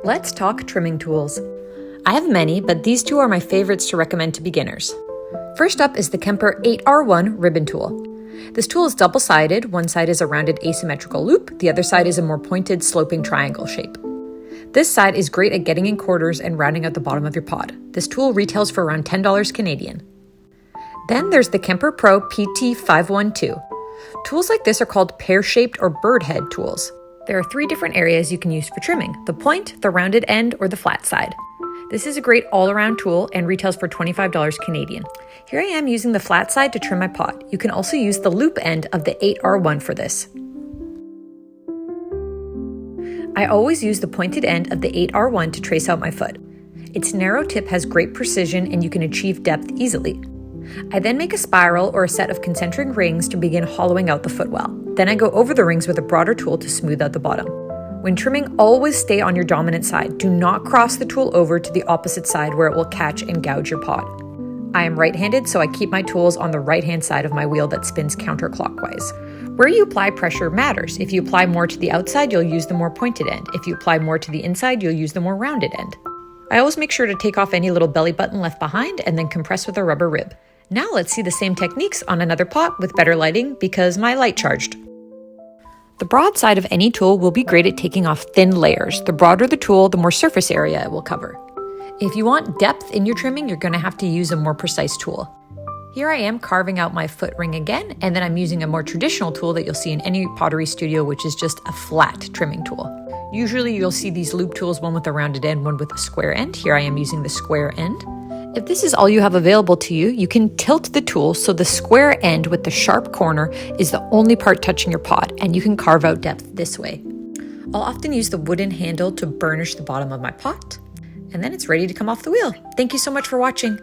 Let's talk trimming tools. I have many, but these two are my favorites to recommend to beginners. First up is the Kemper 8R1 ribbon tool. This tool is double-sided. One side is a rounded asymmetrical loop, the other side is a more pointed sloping triangle shape. This side is great at getting in quarters and rounding out the bottom of your pod. This tool retails for around $10 Canadian. Then there's the Kemper Pro PT512. Tools like this are called pear-shaped or bird head tools. There are 3 different areas you can use for trimming: the point, the rounded end, or the flat side. This is a great all-around tool and retails for $25 Canadian. Here I am using the flat side to trim my pod. You can also use the loop end of the 8R1 for this. I always use the pointed end of the 8R1 to trace out my foot. Its narrow tip has great precision and you can achieve depth easily. I then make a spiral or a set of concentric rings to begin hollowing out the footwell. Then I go over the rings with a broader tool to smooth out the bottom. When trimming, always stay on your dominant side. Do not cross the tool over to the opposite side where it will catch and gouge your pod. I am right-handed, so I keep my tools on the right-hand side of my wheel that spins counterclockwise. Where you apply pressure matters. If you apply more to the outside, you'll use the more pointed end. If you apply more to the inside, you'll use the more rounded end. I always make sure to take off any little belly button left behind and then compress with a rubber rib. Now let's see the same techniques on another pot with better lighting because my light charged. The broad side of any tool will be great at taking off thin layers. The broader the tool, the more surface area it will cover. If you want depth in your trimming, you're going to have to use a more precise tool. Here I am carving out my foot ring again, and then I'm using a more traditional tool that you'll see in any pottery studio, which is just a flat trimming tool. Usually you'll see these loop tools, one with a rounded end, one with a square end. Here I am using the square end. If this is all you have available to you, you can tilt the tool so the square end with the sharp corner is the only part touching your pod, and you can carve out depth this way. I'll often use the wooden handle to burnish the bottom of my pot, and then it's ready to come off the wheel. Thank you so much for watching.